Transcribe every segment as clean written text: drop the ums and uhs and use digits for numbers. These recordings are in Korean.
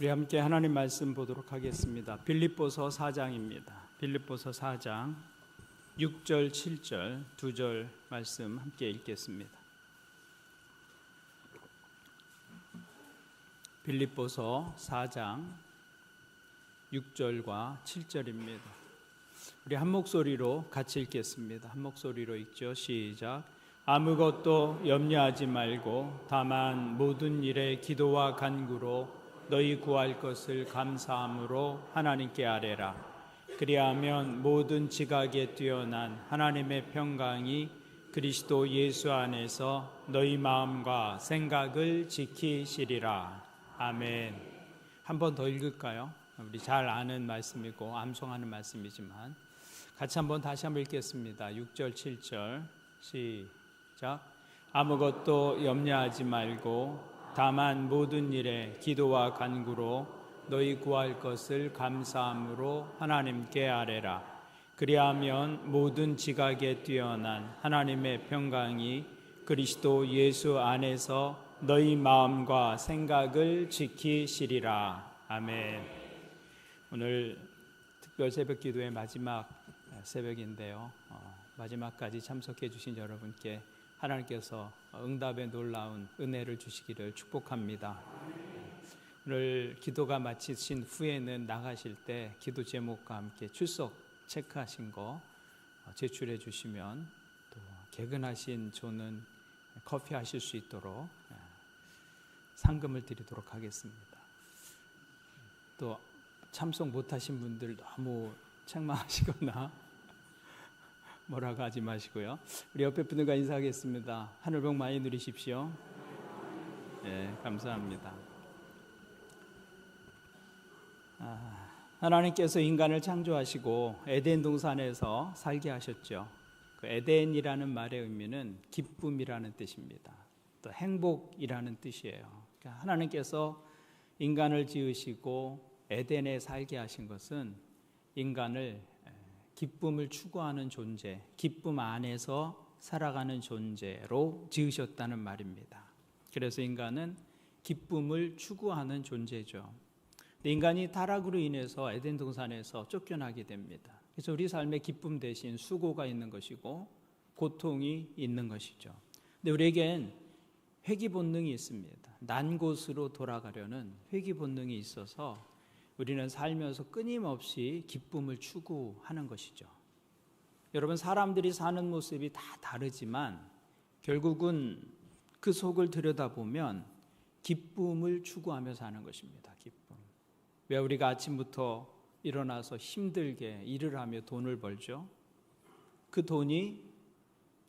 우리 함께 하나님 말씀 보도록 하겠습니다. 빌립보서 4장입니다. 빌립보서 4장 6절, 7절 두 절 말씀 함께 읽겠습니다. 빌립보서 4장 6절과 7절입니다. 우리 한 목소리로 같이 읽겠습니다. 한 목소리로 읽죠. 시작. 아무것도 염려하지 말고 다만 모든 일에 기도와 간구로 너희 구할 것을 감사함으로 하나님께 아뢰라. 그리하면 모든 지각에 뛰어난 하나님의 평강이 그리스도 예수 안에서 너희 마음과 생각을 지키시리라. 아멘. 한 번 더 읽을까요? 우리 잘 아는 말씀이고 암송하는 말씀이지만 같이 다시 한번 읽겠습니다. 6절 7절 시작. 아무것도 염려하지 말고 다만 모든 일에 기도와 간구로 너희 구할 것을 감사함으로 하나님께 아뢰라. 그리하면 모든 지각에 뛰어난 하나님의 평강이 그리스도 예수 안에서 너희 마음과 생각을 지키시리라. 아멘. 오늘 특별 새벽 기도의 마지막 새벽인데요. 마지막까지 참석해 주신 여러분께 하나님께서 응답의 놀라운 은혜를 주시기를 축복합니다. 오늘 기도가 마치신 후에는 나가실 때 기도 제목과 함께 출석 체크하신 거 제출해 주시면 또 개근하신 조는 커피 하실 수 있도록 상금을 드리도록 하겠습니다. 또 참석 못하신 분들 너무 책망하시거나 뭐라고 하지 마시고요. 우리 옆에 분들과 인사하겠습니다. 하늘 복 많이 누리십시오. 네, 감사합니다. 하나님께서 인간을 창조하시고 에덴 동산에서 살게 하셨죠. 그 에덴이라는 말의 의미는 기쁨이라는 뜻입니다. 또 행복이라는 뜻이에요. 그러니까 하나님께서 인간을 지으시고 에덴에 살게 하신 것은 인간을 기쁨을 추구하는 존재, 기쁨 안에서 살아가는 존재로 지으셨다는 말입니다. 그래서 인간은 기쁨을 추구하는 존재죠. 근데 인간이 타락으로 인해서 에덴 동산에서 쫓겨나게 됩니다. 그래서 우리 삶에 기쁨 대신 수고가 있는 것이고 고통이 있는 것이죠. 근데 우리에겐 회귀 본능이 있습니다. 난 곳으로 돌아가려는 회귀 본능이 있어서 우리는 살면서 끊임없이 기쁨을 추구하는 것이죠. 여러분, 사람들이 사는 모습이 다 다르지만 결국은 그 속을 들여다보면 기쁨을 추구하며 사는 것입니다. 기쁨. 왜 우리가 아침부터 일어나서 힘들게 일을 하며 돈을 벌죠? 그 돈이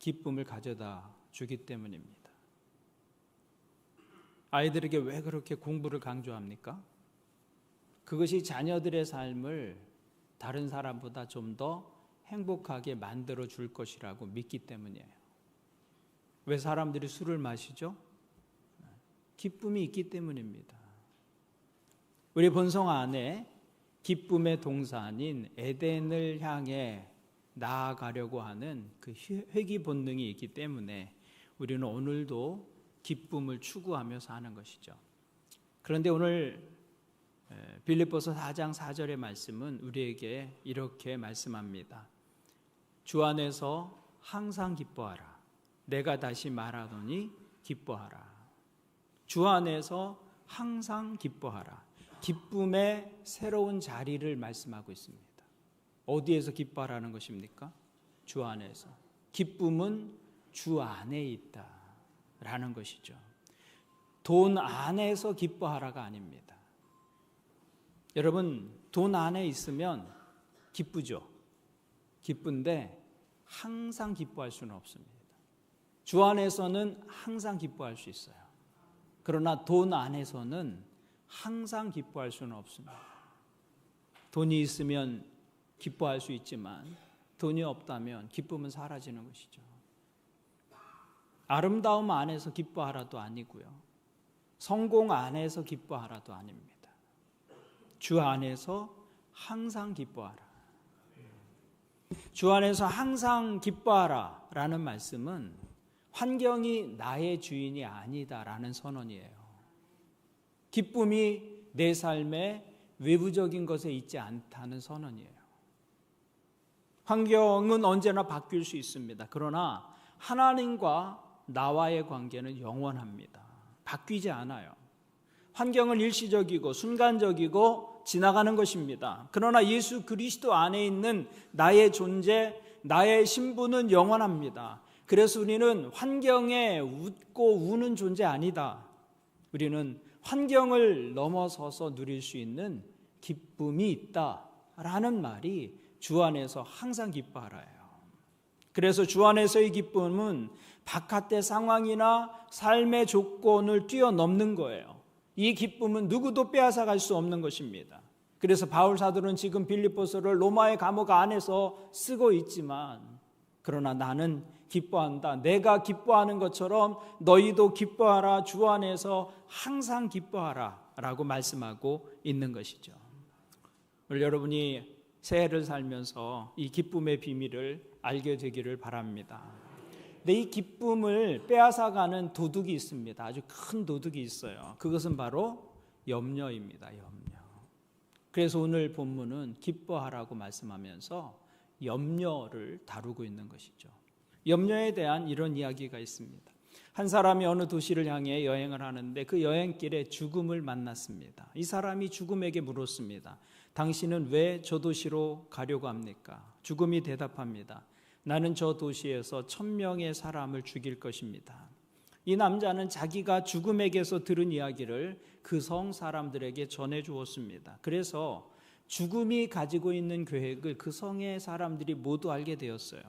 기쁨을 가져다 주기 때문입니다. 아이들에게 왜 그렇게 공부를 강조합니까? 그것이 자녀들의 삶을 다른 사람보다 좀 더 행복하게 만들어 줄 것이라고 믿기 때문이에요. 왜 사람들이 술을 마시죠? 기쁨이 있기 때문입니다. 우리 본성 안에 기쁨의 동산인 에덴을 향해 나아가려고 하는 그 회귀 본능이 있기 때문에 우리는 오늘도 기쁨을 추구하며 사는 것이죠. 그런데 오늘 빌립보서 4장 4절의 말씀은 우리에게 이렇게 말씀합니다. 주 안에서 항상 기뻐하라. 내가 다시 말하노니 기뻐하라. 주 안에서 항상 기뻐하라. 기쁨의 새로운 자리를 말씀하고 있습니다. 어디에서 기뻐하라는 것입니까? 주 안에서. 기쁨은 주 안에 있다라는 것이죠. 돈 안에서 기뻐하라가 아닙니다. 여러분, 돈 안에 있으면 기쁘죠. 기쁜데 항상 기뻐할 수는 없습니다. 주 안에서는 항상 기뻐할 수 있어요. 그러나 돈 안에서는 항상 기뻐할 수는 없습니다. 돈이 있으면 기뻐할 수 있지만 돈이 없다면 기쁨은 사라지는 것이죠. 아름다움 안에서 기뻐하라도 아니고요. 성공 안에서 기뻐하라도 아닙니다. 주 안에서 항상 기뻐하라. 주 안에서 항상 기뻐하라 라는 말씀은 환경이 나의 주인이 아니다라는 선언이에요. 기쁨이 내 삶의 외부적인 것에 있지 않다는 선언이에요. 환경은 언제나 바뀔 수 있습니다. 그러나 하나님과 나와의 관계는 영원합니다. 바뀌지 않아요. 환경은 일시적이고 순간적이고 지나가는 것입니다. 그러나 예수 그리스도 안에 있는 나의 존재, 나의 신분은 영원합니다. 그래서 우리는 환경에 웃고 우는 존재 아니다. 우리는 환경을 넘어서서 누릴 수 있는 기쁨이 있다라는 말이 주 안에서 항상 기뻐하라예요. 그래서 주 안에서의 기쁨은 바깥의 상황이나 삶의 조건을 뛰어넘는 거예요. 이 기쁨은 누구도 빼앗아갈 수 없는 것입니다. 그래서 바울 사도는 지금 빌립보서를 로마의 감옥 안에서 쓰고 있지만, 그러나 나는 기뻐한다. 내가 기뻐하는 것처럼 너희도 기뻐하라. 주 안에서 항상 기뻐하라 라고 말씀하고 있는 것이죠. 오늘 여러분이 새해를 살면서 이 기쁨의 비밀을 알게 되기를 바랍니다. 근데 이 기쁨을 빼앗아가는 도둑이 있습니다. 아주 큰 도둑이 있어요. 그것은 바로 염려입니다. 염려. 그래서 오늘 본문은 기뻐하라고 말씀하면서 염려를 다루고 있는 것이죠. 염려에 대한 이런 이야기가 있습니다. 한 사람이 어느 도시를 향해 여행을 하는데 그 여행길에 죽음을 만났습니다. 이 사람이 죽음에게 물었습니다. 당신은 왜 저 도시로 가려고 합니까? 죽음이 대답합니다. 나는 저 도시에서 1000명의 사람을 죽일 것입니다. 이 남자는 자기가 죽음에게서 들은 이야기를 그 성 사람들에게 전해 주었습니다. 그래서 죽음이 가지고 있는 계획을 그 성의 사람들이 모두 알게 되었어요.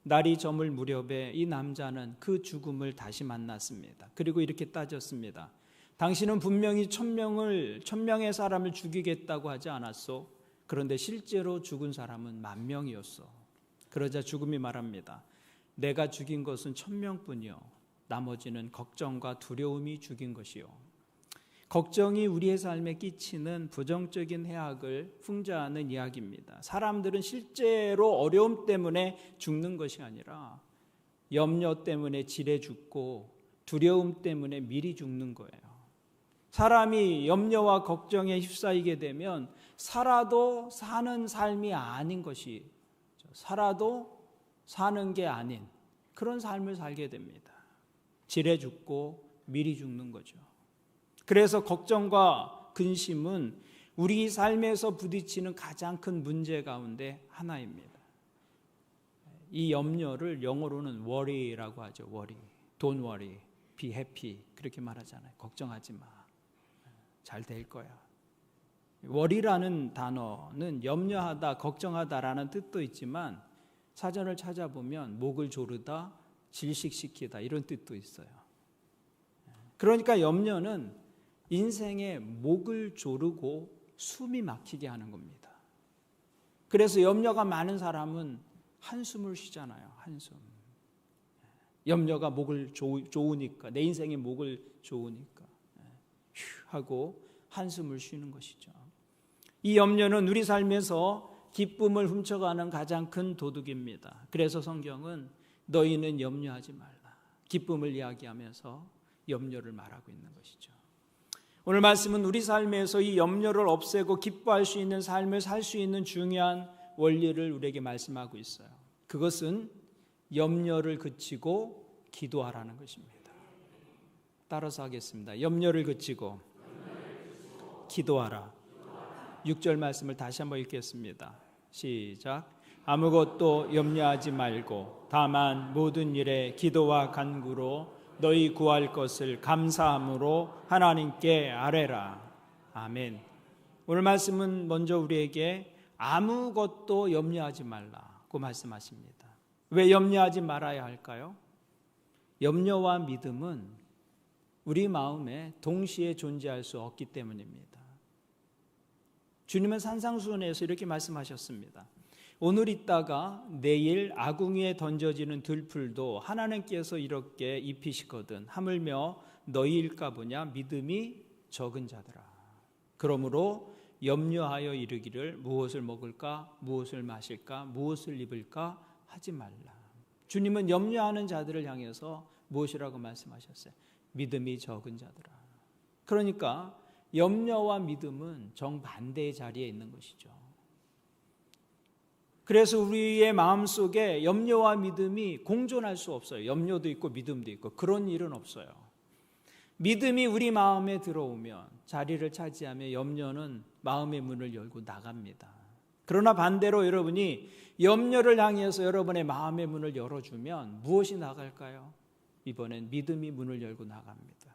날이 저물 무렵에 이 남자는 그 죽음을 다시 만났습니다. 그리고 이렇게 따졌습니다. 당신은 분명히 1000명의 사람을 죽이겠다고 하지 않았소? 그런데 실제로 죽은 사람은 10,000명이었어. 그러자 죽음이 말합니다. 내가 죽인 것은 1000명뿐이요. 나머지는 걱정과 두려움이 죽인 것이요. 걱정이 우리의 삶에 끼치는 부정적인 해악을 풍자하는 이야기입니다. 사람들은 실제로 어려움 때문에 죽는 것이 아니라 염려 때문에 지레 죽고 두려움 때문에 미리 죽는 거예요. 사람이 염려와 걱정에 휩싸이게 되면 살아도 사는 삶이 아닌 것이, 살아도 사는 게 아닌 그런 삶을 살게 됩니다. 지레 죽고 미리 죽는 거죠. 그래서 걱정과 근심은 우리 삶에서 부딪히는 가장 큰 문제 가운데 하나입니다. 이 염려를 영어로는 worry라고 하죠. worry. Don't worry. Be happy. 그렇게 말하잖아요. 걱정하지 마. 잘 될 거야. worry라는 단어는 염려하다, 걱정하다라는 뜻도 있지만 사전을 찾아보면 목을 조르다, 질식시키다 이런 뜻도 있어요. 그러니까 염려는 인생의 목을 조르고 숨이 막히게 하는 겁니다. 그래서 염려가 많은 사람은 한숨을 쉬잖아요. 한숨. 염려가 목을 조으니까, 내 인생의 목을 조으니까 휴 하고 한숨을 쉬는 것이죠. 이 염려는 우리 삶에서 기쁨을 훔쳐가는 가장 큰 도둑입니다. 그래서 성경은 너희는 염려하지 말라. 기쁨을 이야기하면서 염려를 말하고 있는 것이죠. 오늘 말씀은 우리 삶에서 이 염려를 없애고 기뻐할 수 있는 삶을 살 수 있는 중요한 원리를 우리에게 말씀하고 있어요. 그것은 염려를 그치고 기도하라는 것입니다. 따라서 하겠습니다. 염려를 그치고 기도하라. 6절 말씀을 다시 한번 읽겠습니다. 시작. 아무것도 염려하지 말고 다만 모든 일에 기도와 간구로 너희 구할 것을 감사함으로 하나님께 아뢰라. 아멘. 오늘 말씀은 먼저 우리에게 아무것도 염려하지 말라고 말씀하십니다. 왜 염려하지 말아야 할까요? 염려와 믿음은 우리 마음에 동시에 존재할 수 없기 때문입니다. 주님은 산상수훈에서 이렇게 말씀하셨습니다. 오늘 있다가 내일 아궁이에 던져지는 들풀도 하나님께서 이렇게 입히시거든 하물며 너희일까 보냐 믿음이 적은 자들아. 그러므로 염려하여 이르기를 무엇을 먹을까 무엇을 마실까 무엇을 입을까 하지 말라. 주님은 염려하는 자들을 향해서 무엇이라고 말씀하셨어요? 믿음이 적은 자들아. 그러니까 염려와 믿음은 정반대의 자리에 있는 것이죠. 그래서 우리의 마음속에 염려와 믿음이 공존할 수 없어요. 염려도 있고 믿음도 있고 그런 일은 없어요. 믿음이 우리 마음에 들어오면 자리를 차지하며 염려는 마음의 문을 열고 나갑니다. 그러나 반대로 여러분이 염려를 향해서 여러분의 마음의 문을 열어주면 무엇이 나갈까요? 이번엔 믿음이 문을 열고 나갑니다.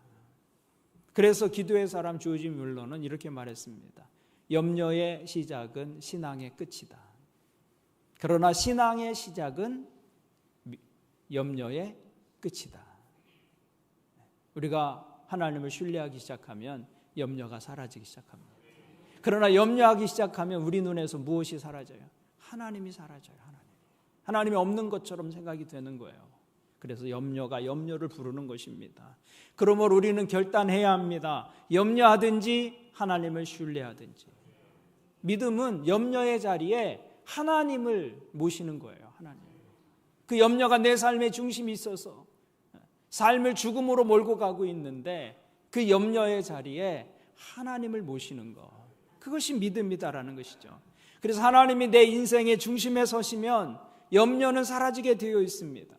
그래서 기도의 사람 조지 뮬러는 이렇게 말했습니다. 염려의 시작은 신앙의 끝이다. 그러나 신앙의 시작은 염려의 끝이다. 우리가 하나님을 신뢰하기 시작하면 염려가 사라지기 시작합니다. 그러나 염려하기 시작하면 우리 눈에서 무엇이 사라져요? 하나님이 사라져요. 하나님이 없는 것처럼 생각이 되는 거예요. 그래서 염려가 염려를 부르는 것입니다. 그러므로 우리는 결단해야 합니다. 염려하든지 하나님을 신뢰하든지. 믿음은 염려의 자리에 하나님을 모시는 거예요. 하나님. 그 염려가 내 삶의 중심이 있어서 삶을 죽음으로 몰고 가고 있는데 그 염려의 자리에 하나님을 모시는 것. 그것이 믿음이다라는 것이죠. 그래서 하나님이 내 인생의 중심에 서시면 염려는 사라지게 되어 있습니다.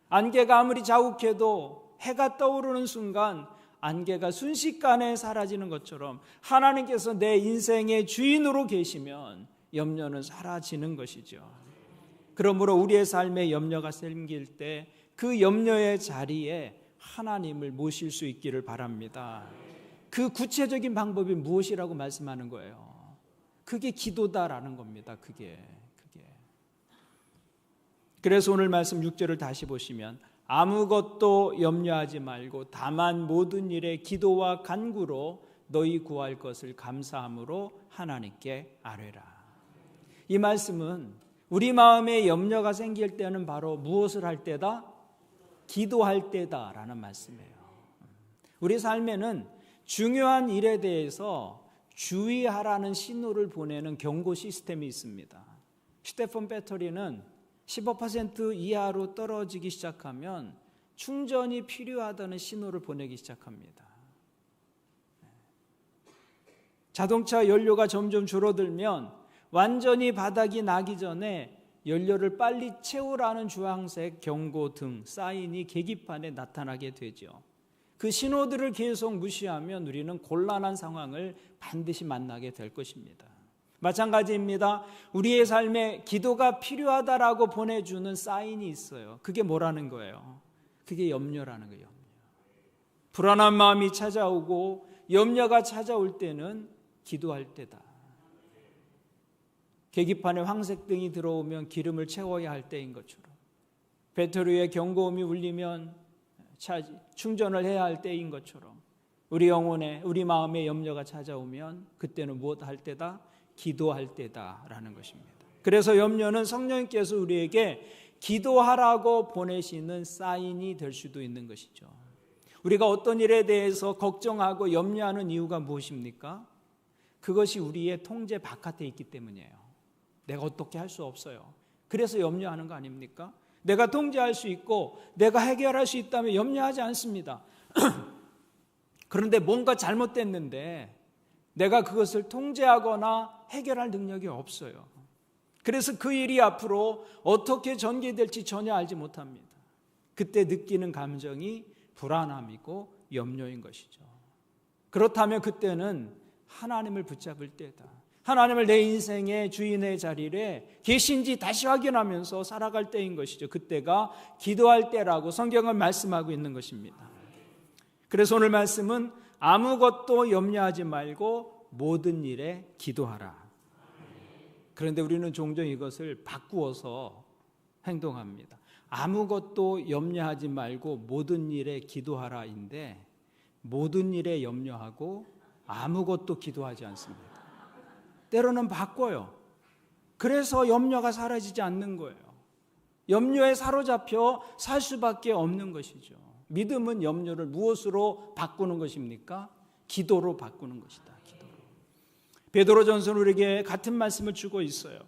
안개가 아무리 자욱해도 해가 떠오르는 순간 안개가 순식간에 사라지는 것처럼 하나님께서 내 인생의 주인으로 계시면 염려는 사라지는 것이죠. 그러므로 우리의 삶에 염려가 생길 때 그 염려의 자리에 하나님을 모실 수 있기를 바랍니다. 그 구체적인 방법이 무엇이라고 말씀하는 거예요? 그게 기도다라는 겁니다. 그게. 그래서 오늘 말씀 6절을 다시 보시면 아무것도 염려하지 말고 다만 모든 일에 기도와 간구로 너희 구할 것을 감사함으로 하나님께 아뢰라. 이 말씀은 우리 마음에 염려가 생길 때는 바로 무엇을 할 때다? 기도할 때다라는 말씀이에요. 우리 삶에는 중요한 일에 대해서 주의하라는 신호를 보내는 경고 시스템이 있습니다. 휴대폰 배터리는 15% 이하로 떨어지기 시작하면 충전이 필요하다는 신호를 보내기 시작합니다. 자동차 연료가 점점 줄어들면 완전히 바닥이 나기 전에 연료를 빨리 채우라는 주황색 경고등, 사인이 계기판에 나타나게 되죠. 그 신호들을 계속 무시하면 우리는 곤란한 상황을 반드시 만나게 될 것입니다. 마찬가지입니다. 우리의 삶에 기도가 필요하다라고 보내주는 사인이 있어요. 그게 뭐라는 거예요? 그게 염려라는 거예요. 불안한 마음이 찾아오고 염려가 찾아올 때는 기도할 때다. 계기판에 황색등이 들어오면 기름을 채워야 할 때인 것처럼, 배터리에 경고음이 울리면 충전을 해야 할 때인 것처럼, 우리 영혼에, 우리 마음에 염려가 찾아오면 그때는 무엇 할 때다? 기도할 때다라는 것입니다. 그래서 염려는 성령님께서 우리에게 기도하라고 보내시는 사인이 될 수도 있는 것이죠. 우리가 어떤 일에 대해서 걱정하고 염려하는 이유가 무엇입니까? 그것이 우리의 통제 바깥에 있기 때문이에요. 내가 어떻게 할 수 없어요. 그래서 염려하는 거 아닙니까? 내가 통제할 수 있고 내가 해결할 수 있다면 염려하지 않습니다. 그런데 뭔가 잘못됐는데 내가 그것을 통제하거나 해결할 능력이 없어요. 그래서 그 일이 앞으로 어떻게 전개될지 전혀 알지 못합니다. 그때 느끼는 감정이 불안함이고 염려인 것이죠. 그렇다면 그때는 하나님을 붙잡을 때다. 하나님을 내 인생의 주인의 자리에 계신지 다시 확인하면서 살아갈 때인 것이죠. 그때가 기도할 때라고 성경은 말씀하고 있는 것입니다. 그래서 오늘 말씀은 아무것도 염려하지 말고 모든 일에 기도하라. 그런데 우리는 종종 이것을 바꾸어서 행동합니다. 아무것도 염려하지 말고 모든 일에 기도하라인데 모든 일에 염려하고 아무것도 기도하지 않습니다. 때로는 바꿔요. 그래서 염려가 사라지지 않는 거예요. 염려에 사로잡혀 살 수밖에 없는 것이죠. 믿음은 염려를 무엇으로 바꾸는 것입니까? 기도로 바꾸는 것이다. 기도로. 베드로전서는 우리에게 같은 말씀을 주고 있어요.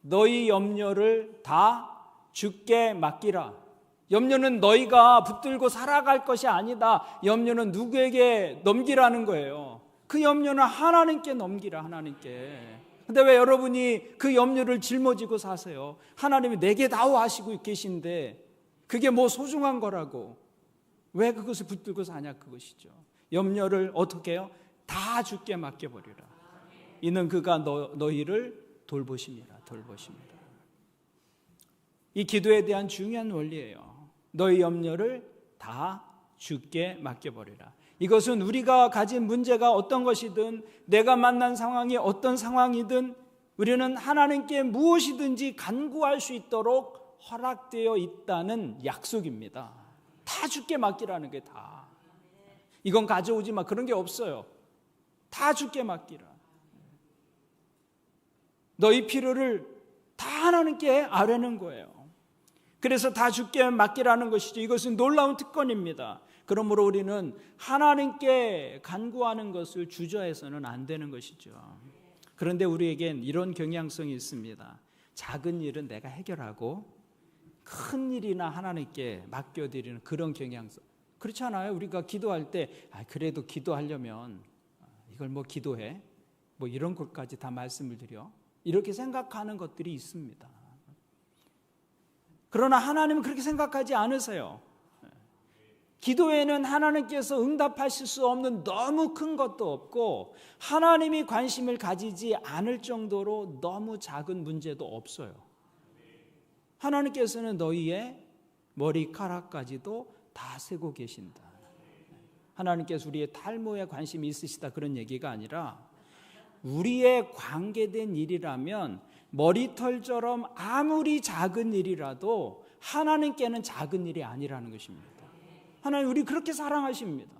너희 염려를 다 주께 맡기라. 염려는 너희가 붙들고 살아갈 것이 아니다. 염려는 누구에게 넘기라는 거예요. 그 염려는 하나님께 넘기라, 하나님께. 근데 왜 여러분이 그 염려를 짊어지고 사세요? 하나님이 내게 다오 하시고 계신데 그게 뭐 소중한 거라고 왜 그것을 붙들고 사냐, 그것이죠. 염려를 어떻게 해요? 다 주께 맡겨버리라. 이는 그가 너희를 돌보심이라. 돌보심이라. 이 기도에 대한 중요한 원리예요. 너희 염려를 다 주께 맡겨버리라. 이것은 우리가 가진 문제가 어떤 것이든, 내가 만난 상황이 어떤 상황이든 우리는 하나님께 무엇이든지 간구할 수 있도록 허락되어 있다는 약속입니다. 다 주께 맡기라는 게 다. 이건 가져오지 마, 그런 게 없어요. 다 주께 맡기라. 너희 필요를 다 하나님께 아뢰는 거예요. 그래서 다 주께 맡기라는 것이죠. 이것은 놀라운 특권입니다. 그러므로 우리는 하나님께 간구하는 것을 주저해서는 안 되는 것이죠. 그런데 우리에겐 이런 경향성이 있습니다. 작은 일은 내가 해결하고 큰 일이나 하나님께 맡겨드리는 그런 경향성. 그렇지 않아요? 우리가 기도할 때 그래도 기도하려면 이걸 뭐 기도해? 뭐 이런 것까지 다 말씀을 드려? 이렇게 생각하는 것들이 있습니다. 그러나 하나님은 그렇게 생각하지 않으세요. 기도에는 하나님께서 응답하실 수 없는 너무 큰 것도 없고 하나님이 관심을 가지지 않을 정도로 너무 작은 문제도 없어요. 하나님께서는 너희의 머리카락까지도 다 세고 계신다. 하나님께서 우리의 탈모에 관심이 있으시다, 그런 얘기가 아니라 우리의 관계된 일이라면 머리털처럼 아무리 작은 일이라도 하나님께는 작은 일이 아니라는 것입니다. 하나님 우리 그렇게 사랑하십니다.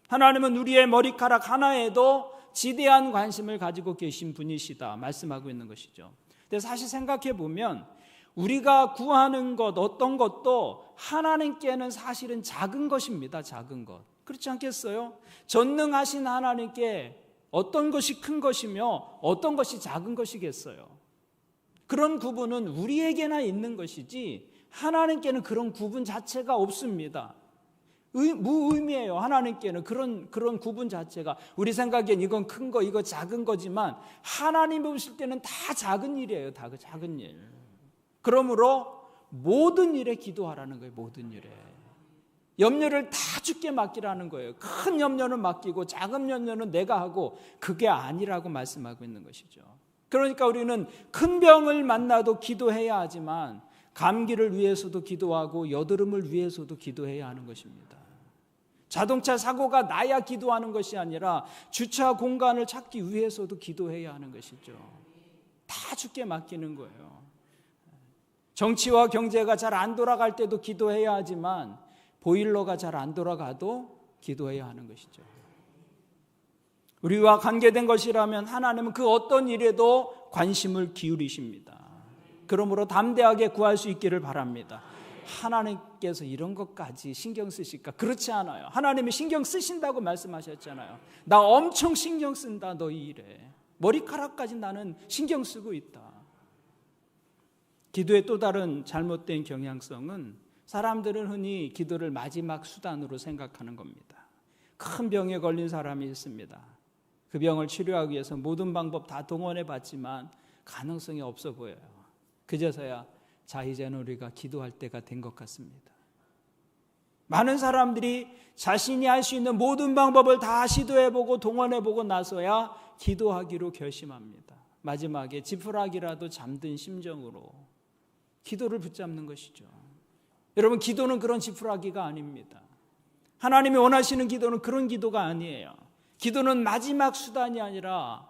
하나님은 우리의 머리카락 하나에도 지대한 관심을 가지고 계신 분이시다 말씀하고 있는 것이죠. 근데 사실 생각해 보면 우리가 구하는 것 어떤 것도 하나님께는 사실은 작은 것입니다. 작은 것. 그렇지 않겠어요? 전능하신 하나님께 어떤 것이 큰 것이며 어떤 것이 작은 것이겠어요? 그런 구분은 우리에게나 있는 것이지 하나님께는 그런 구분 자체가 없습니다. 무의미해요. 하나님께는 그런 구분 자체가. 우리 생각엔 이건 큰 거, 이거 작은 거지만 하나님 보실 때는 다 작은 일이에요. 다 그 작은 일. 그러므로 모든 일에 기도하라는 거예요. 모든 일에. 염려를 다 주께 맡기라는 거예요. 큰 염려는 맡기고 작은 염려는 내가 하고, 그게 아니라고 말씀하고 있는 것이죠. 그러니까 우리는 큰 병을 만나도 기도해야 하지만 감기를 위해서도 기도하고 여드름을 위해서도 기도해야 하는 것입니다. 자동차 사고가 나야 기도하는 것이 아니라 주차 공간을 찾기 위해서도 기도해야 하는 것이죠. 다 주께 맡기는 거예요. 정치와 경제가 잘 안 돌아갈 때도 기도해야 하지만 보일러가 잘 안 돌아가도 기도해야 하는 것이죠. 우리와 관계된 것이라면 하나님은 그 어떤 일에도 관심을 기울이십니다. 그러므로 담대하게 구할 수 있기를 바랍니다. 하나님께서 이런 것까지 신경 쓰실까? 그렇지 않아요. 하나님이 신경 쓰신다고 말씀하셨잖아요. 나 엄청 신경 쓴다 너희 일에. 머리카락까지 나는 신경 쓰고 있다. 기도의 또 다른 잘못된 경향성은 사람들은 흔히 기도를 마지막 수단으로 생각하는 겁니다. 큰 병에 걸린 사람이 있습니다. 그 병을 치료하기 위해서 모든 방법 다 동원해 봤지만 가능성이 없어 보여요. 그제서야 자 이제는 우리가 기도할 때가 된 것 같습니다. 많은 사람들이 자신이 할 수 있는 모든 방법을 다 시도해보고 동원해보고 나서야 기도하기로 결심합니다. 마지막에 지푸라기라도 잠든 심정으로 기도를 붙잡는 것이죠. 여러분, 기도는 그런 지푸라기가 아닙니다. 하나님이 원하시는 기도는 그런 기도가 아니에요. 기도는 마지막 수단이 아니라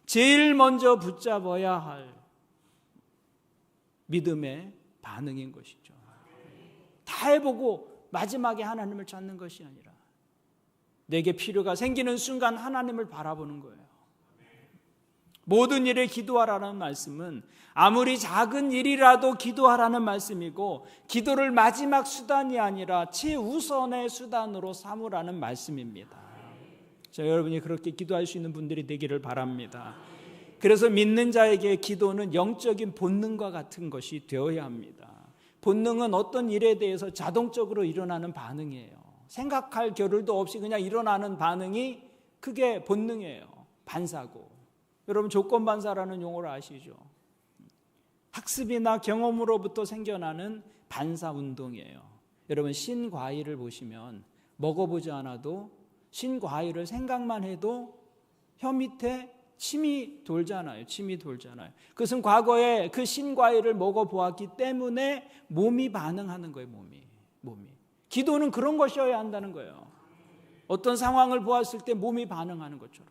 제일 먼저 붙잡아야 할 믿음의 반응인 것이죠. 다 해보고 마지막에 하나님을 찾는 것이 아니라 내게 필요가 생기는 순간 하나님을 바라보는 거예요. 모든 일에 기도하라는 말씀은 아무리 작은 일이라도 기도하라는 말씀이고, 기도를 마지막 수단이 아니라 최우선의 수단으로 삼으라는 말씀입니다. 자, 여러분이 그렇게 기도할 수 있는 분들이 되기를 바랍니다. 그래서 믿는 자에게 기도는 영적인 본능과 같은 것이 되어야 합니다. 본능은 어떤 일에 대해서 자동적으로 일어나는 반응이에요. 생각할 겨를도 없이 그냥 일어나는 반응이 그게 본능이에요. 반사고. 여러분 조건 반사라는 용어를 아시죠? 학습이나 경험으로부터 생겨나는 반사 운동이에요. 여러분 신과일을 보시면 먹어보지 않아도 신과일을 생각만 해도 혀 밑에 침이 돌잖아요. 그것은 과거에 그 신과일을 먹어보았기 때문에 몸이 반응하는 거예요. 몸이. 기도는 그런 것이어야 한다는 거예요. 어떤 상황을 보았을 때 몸이 반응하는 것처럼.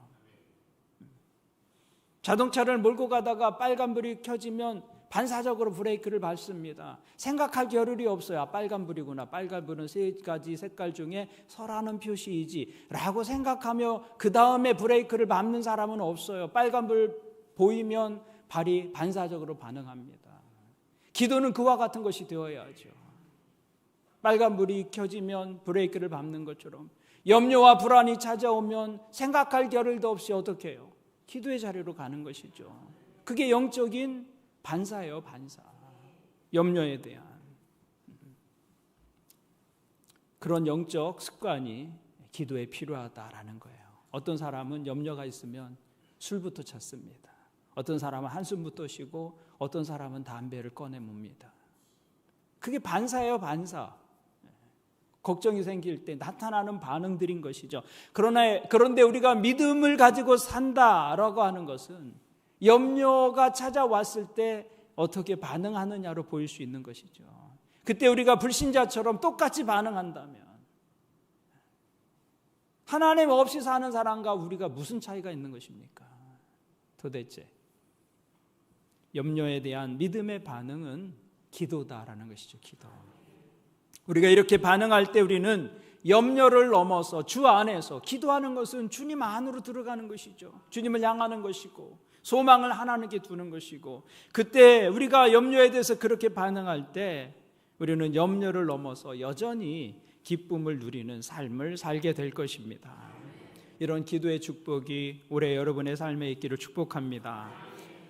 자동차를 몰고 가다가 빨간불이 켜지면 반사적으로 브레이크를 밟습니다. 생각할 겨를이 없어요. 빨간불이구나. 빨간불은 3가지 색깔 중에 설하는 표시이지 라고 생각하며 그 다음에 브레이크를 밟는 사람은 없어요. 빨간불 보이면 발이 반사적으로 반응합니다. 기도는 그와 같은 것이 되어야죠. 빨간불이 켜지면 브레이크를 밟는 것처럼 염려와 불안이 찾아오면 생각할 겨를도 없이 어떻게 해요? 기도의 자리로 가는 것이죠. 그게 영적인 반사예요. 반사. 염려에 대한 그런 영적 습관이 기도에 필요하다라는 거예요. 어떤 사람은 염려가 있으면 술부터 찾습니다. 어떤 사람은 한숨부터 쉬고 어떤 사람은 담배를 꺼내 뭅니다. 그게 반사예요. 반사. 걱정이 생길 때 나타나는 반응들인 것이죠. 그런데 우리가 믿음을 가지고 산다라고 하는 것은 염려가 찾아왔을 때 어떻게 반응하느냐로 보일 수 있는 것이죠. 그때 우리가 불신자처럼 똑같이 반응한다면 하나님 없이 사는 사람과 우리가 무슨 차이가 있는 것입니까? 도대체 염려에 대한 믿음의 반응은 기도다라는 것이죠. 기도. 우리가 이렇게 반응할 때 우리는 염려를 넘어서 주 안에서 기도하는 것은 주님 안으로 들어가는 것이죠. 주님을 향하는 것이고 소망을 하나님께 두는 것이고 그때 우리가 염려에 대해서 그렇게 반응할 때 우리는 염려를 넘어서 여전히 기쁨을 누리는 삶을 살게 될 것입니다. 이런 기도의 축복이 올해 여러분의 삶에 있기를 축복합니다.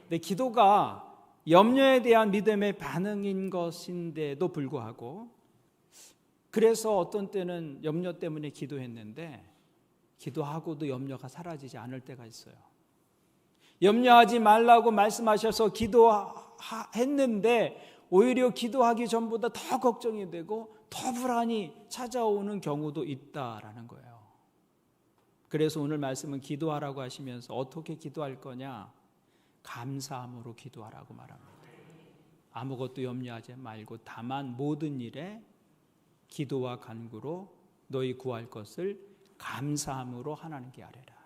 근데 기도가 염려에 대한 믿음의 반응인 것인데도 불구하고 그래서 어떤 때는 염려 때문에 기도했는데 기도하고도 염려가 사라지지 않을 때가 있어요. 염려하지 말라고 말씀하셔서 기도했는데 오히려 기도하기 전보다 더 걱정이 되고 더 불안이 찾아오는 경우도 있다라는 거예요. 그래서 오늘 말씀은 기도하라고 하시면서 어떻게 기도할 거냐? 감사함으로 기도하라고 말합니다. 아무것도 염려하지 말고 다만 모든 일에 기도와 간구로 너희 구할 것을 감사함으로 하나님께 아뢰라.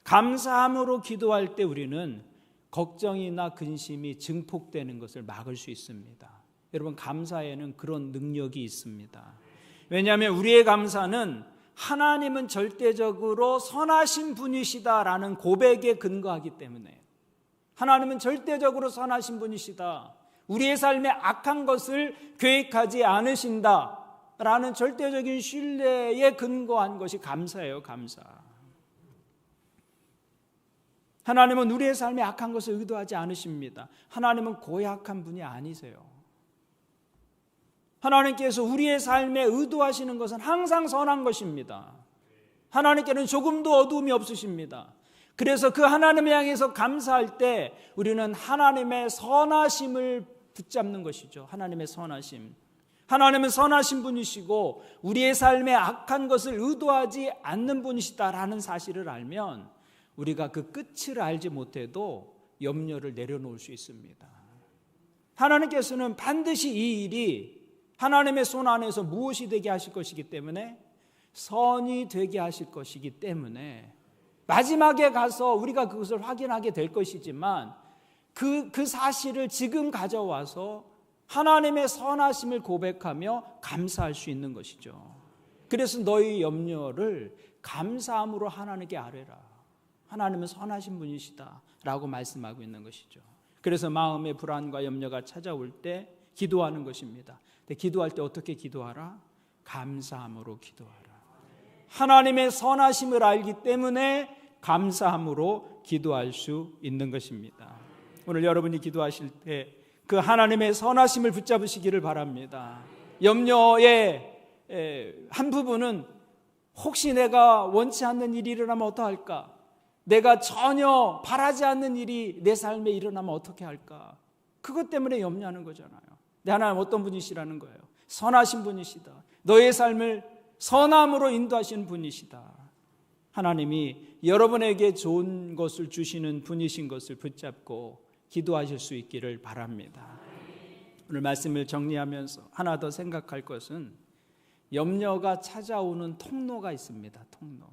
감사함으로 기도할 때 우리는 걱정이나 근심이 증폭되는 것을 막을 수 있습니다. 여러분 감사에는 그런 능력이 있습니다. 왜냐하면 우리의 감사는 하나님은 절대적으로 선하신 분이시다라는 고백에 근거하기 때문에 하나님은 절대적으로 선하신 분이시다. 우리의 삶에 악한 것을 계획하지 않으신다라는 절대적인 신뢰에 근거한 것이 감사예요. 감사. 하나님은 우리의 삶에 악한 것을 의도하지 않으십니다. 하나님은 고약한 분이 아니세요. 하나님께서 우리의 삶에 의도하시는 것은 항상 선한 것입니다. 하나님께는 조금도 어두움이 없으십니다. 그래서 그 하나님을 향해서 감사할 때 우리는 하나님의 선하심을 붙잡는 것이죠. 하나님의 선하심. 하나님은 선하신 분이시고 우리의 삶에 악한 것을 의도하지 않는 분이시다라는 사실을 알면 우리가 그 끝을 알지 못해도 염려를 내려놓을 수 있습니다. 하나님께서는 반드시 이 일이 하나님의 손 안에서 무엇이 되게 하실 것이기 때문에 선이 되게 하실 것이기 때문에 마지막에 가서 우리가 그것을 확인하게 될 것이지만 그 사실을 지금 가져와서 하나님의 선하심을 고백하며 감사할 수 있는 것이죠. 그래서 너희 염려를 감사함으로 하나님께 아뢰라. 하나님은 선하신 분이시다 라고 말씀하고 있는 것이죠. 그래서 마음의 불안과 염려가 찾아올 때 기도하는 것입니다. 근데 기도할 때 어떻게 기도하라? 감사함으로 기도하라. 하나님의 선하심을 알기 때문에 감사함으로 기도할 수 있는 것입니다. 오늘 여러분이 기도하실 때 그 하나님의 선하심을 붙잡으시기를 바랍니다. 염려의 한 부분은 혹시 내가 원치 않는 일이 일어나면 어떡할까? 내가 전혀 바라지 않는 일이 내 삶에 일어나면 어떻게 할까? 그것 때문에 염려하는 거잖아요. 근데 하나님 어떤 분이시라는 거예요? 선하신 분이시다. 너의 삶을 선함으로 인도하시는 분이시다. 하나님이 여러분에게 좋은 것을 주시는 분이신 것을 붙잡고 기도하실 수 있기를 바랍니다. 오늘 말씀을 정리하면서 하나 더 생각할 것은 염려가 찾아오는 통로가 있습니다. 통로.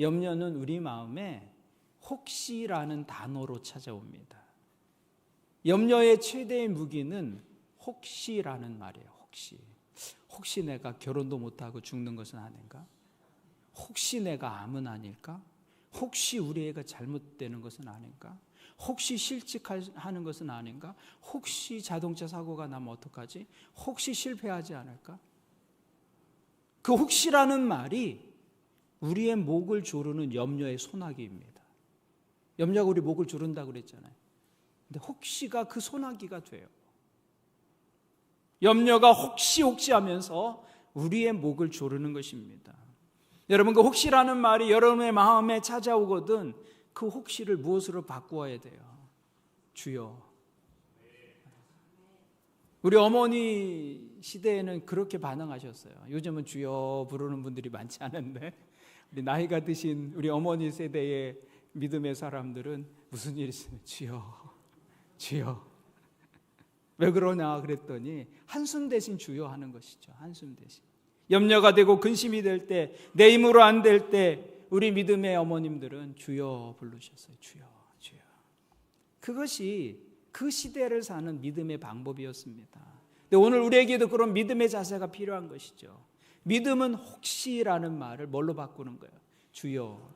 염려는 우리 마음에 혹시라는 단어로 찾아옵니다. 염려의 최대의 무기는 혹시라는 말이에요. 혹시 내가 결혼도 못하고 죽는 것은 아닌가? 혹시 내가 암은 아닐까? 혹시 우리 애가 잘못되는 것은 아닌가? 혹시 실직하는 것은 아닌가? 혹시 자동차 사고가 나면 어떡하지? 혹시 실패하지 않을까? 그 혹시라는 말이 우리의 목을 조르는 염려의 소나기입니다. 염려가 우리 목을 조른다고 그랬잖아요. 근데 혹시가 그 소나기가 돼요. 염려가 혹시 하면서 우리의 목을 조르는 것입니다. 여러분, 그 혹시라는 말이 여러분의 마음에 찾아오거든 그 혹시를 무엇으로 바꾸어야 돼요? 주여. 우리 어머니 시대에는 그렇게 반응하셨어요. 요즘은 주여 부르는 분들이 많지 않은데 우리 나이가 드신 우리 어머니 세대의 믿음의 사람들은 무슨 일이 있으면 주여. 왜 그러냐 그랬더니 한숨 대신 주여 하는 것이죠. 한숨 대신. 염려가 되고 근심이 될 때, 내 힘으로 안 될 때 우리 믿음의 어머님들은 주여 부르셨어요. 주여. 그것이 그 시대를 사는 믿음의 방법이었습니다. 근데 오늘 우리에게도 그런 믿음의 자세가 필요한 것이죠. 믿음은 혹시라는 말을 뭘로 바꾸는 거예요? 주여.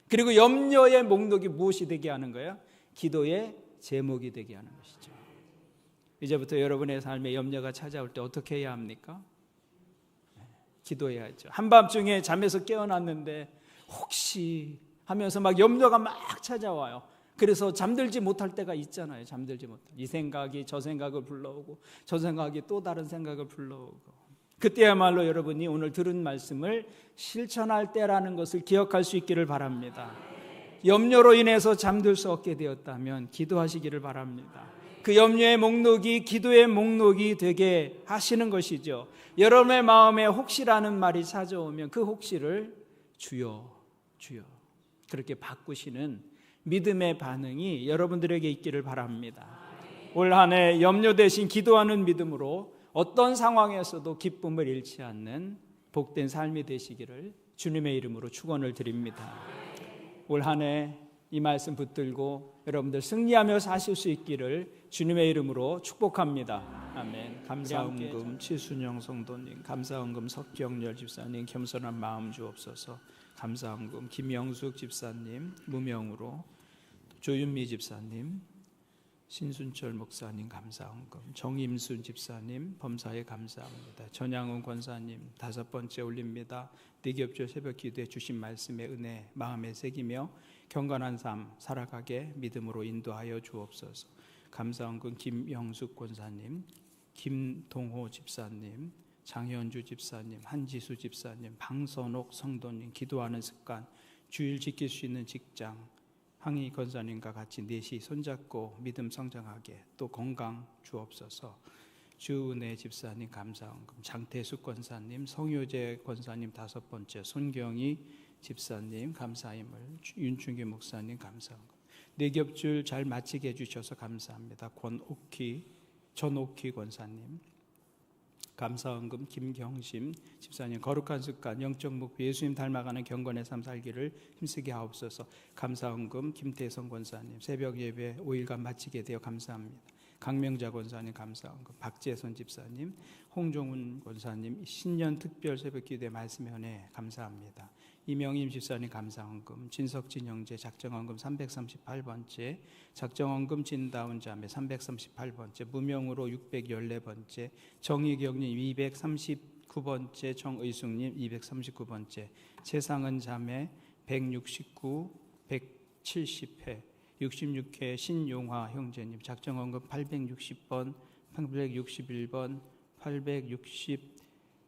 그리고 염려의 목록이 무엇이 되게 하는 거예요? 기도의 제목이 되게 하는 것이죠. 이제부터 여러분의 삶에 염려가 찾아올 때 어떻게 해야 합니까? 기도해야죠. 한밤중에 잠에서 깨어났는데 혹시 하면서 막 염려가 막 찾아와요. 그래서 잠들지 못할 때가 있잖아요. 이 생각이 저 생각을 불러오고 저 생각이 또 다른 생각을 불러오고, 그때야말로 여러분이 오늘 들은 말씀을 실천할 때라는 것을 기억할 수 있기를 바랍니다. 염려로 인해서 잠들 수 없게 되었다면 기도하시기를 바랍니다. 그 염려의 목록이 기도의 목록이 되게 하시는 것이죠. 여러분의 마음에 혹시라는 말이 찾아오면 그 혹시를 주여 그렇게 바꾸시는 믿음의 반응이 여러분들에게 있기를 바랍니다. 올 한 해 염려 대신 기도하는 믿음으로 어떤 상황에서도 기쁨을 잃지 않는 복된 삶이 되시기를 주님의 이름으로 축원을 드립니다. 올 한 해 이 말씀 붙들고 여러분들 승리하며 사실 수 있기를 주님의 이름으로 축복합니다. 아멘. 감사헌금 치순영 성도님, 감사헌금 석경열 집사님, 겸손한 마음 주옵소서. 감사헌금 김영숙 집사님, 무명으로 조윤미 집사님, 신순철 목사님 감사헌금, 정임순 집사님 범사에 감사합니다. 전양훈 권사님 5번째 올립니다. 대기업주 새벽 기도에 주신 말씀의 은혜 마음에 새기며 경건한 삶 살아가게 믿음으로 인도하여 주옵소서. 감사헌금 김영숙 권사님, 김동호 집사님, 장현주 집사님, 한지수 집사님, 방선옥 성도님, 기도하는 습관, 주일 지킬 수 있는 직장, 항희 권사님과 같이 넷이 손잡고 믿음 성장하게 또 건강 주옵소서. 주은혜 집사님 감사헌금, 장태숙 권사님, 성효재 권사님 5번째, 손경희 집사님 감사힘을, 윤충기 목사님 감사헌금, 내겹줄 잘 마치게 해주셔서 감사합니다. 전옥희 권사님 감사헌금, 김경심 집사님 거룩한 습관, 영적 목표 예수님 닮아가는 경건의 삶 살기를 힘쓰게 하옵소서. 감사헌금, 김태성 권사님 새벽 예배 5일간 마치게 되어 감사합니다. 강명자 권사님 감사헌금, 박재선 집사님, 홍종훈 권사님 신년 특별 새벽 기도의 말씀의 은혜 감사합니다. 이명임 집사님 감사헌금, 진석진 형제 작정헌금 338번째, 작정헌금 진다운 자매 338번째, 무명으로 614번째, 정희경님 239번째, 정의숙님 239번째, 최상은 자매 169, 170회, 66회 신용화 형제님 작정헌금 860번, 861번, 860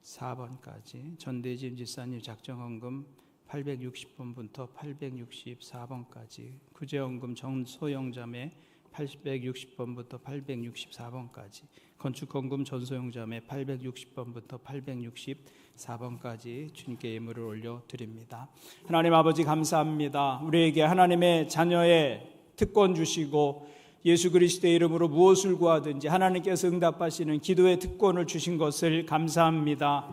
4번까지 전대진 집사님 작정헌금 860번부터 864번까지 구제헌금 전소영자매 860번부터 864번까지 건축헌금 전소영자매 860번부터 864번까지 주님께 예물을 올려드립니다. 하나님 아버지 감사합니다. 우리에게 하나님의 자녀의 특권 주시고 예수 그리스도의 이름으로 무엇을 구하든지 하나님께서 응답하시는 기도의 특권을 주신 것을 감사합니다.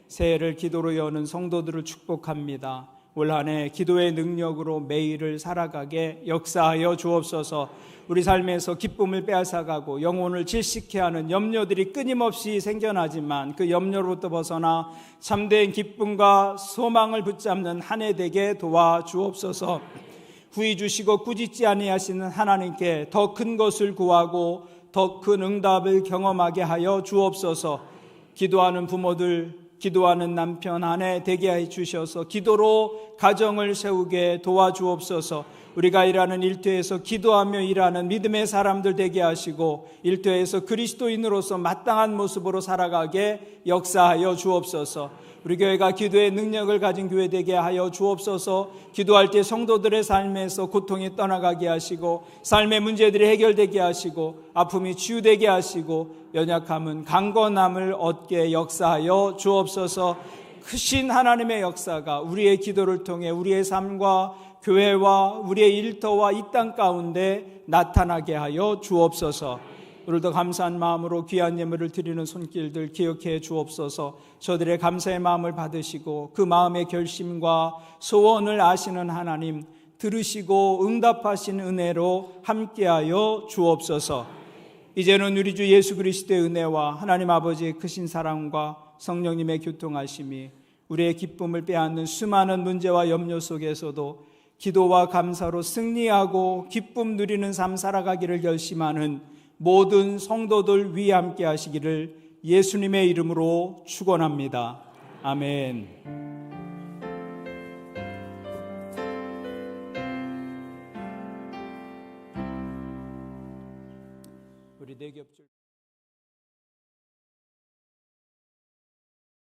새해를 기도로 여는 성도들을 축복합니다. 올 한 해 기도의 능력으로 매일을 살아가게 역사하여 주옵소서. 우리 삶에서 기쁨을 빼앗아가고 영혼을 질식케 하는 염려들이 끊임없이 생겨나지만 그 염려로부터 벗어나 참된 기쁨과 소망을 붙잡는 한 해 되게 도와주옵소서. 후히 주시고 꾸짖지 아니하시는 하나님께 더 큰 것을 구하고 더 큰 응답을 경험하게 하여 주옵소서. 기도하는 부모들, 기도하는 남편, 아내 되게 해 주셔서 기도로 가정을 세우게 도와주옵소서. 우리가 일하는 일터에서 기도하며 일하는 믿음의 사람들 되게 하시고 일터에서 그리스도인으로서 마땅한 모습으로 살아가게 역사하여 주옵소서. 우리 교회가 기도의 능력을 가진 교회 되게 하여 주옵소서. 기도할 때 성도들의 삶에서 고통이 떠나가게 하시고 삶의 문제들이 해결되게 하시고 아픔이 치유되게 하시고 연약함은 강건함을 얻게 역사하여 주옵소서. 크신 하나님의 역사가 우리의 기도를 통해 우리의 삶과 교회와 우리의 일터와 이 땅 가운데 나타나게 하여 주옵소서. 오늘도 감사한 마음으로 귀한 예물을 드리는 손길들 기억해 주옵소서. 저들의 감사의 마음을 받으시고 그 마음의 결심과 소원을 아시는 하나님 들으시고 응답하신 은혜로 함께하여 주옵소서. 이제는 우리 주 예수 그리스도의 은혜와 하나님 아버지의 크신 사랑과 성령님의 교통하심이 우리의 기쁨을 빼앗는 수많은 문제와 염려 속에서도 기도와 감사로 승리하고 기쁨 누리는 삶 살아가기를 결심하는 모든 성도들 위에 함께 하시기를 예수님의 이름으로 축원합니다. 아멘. 우리 대기업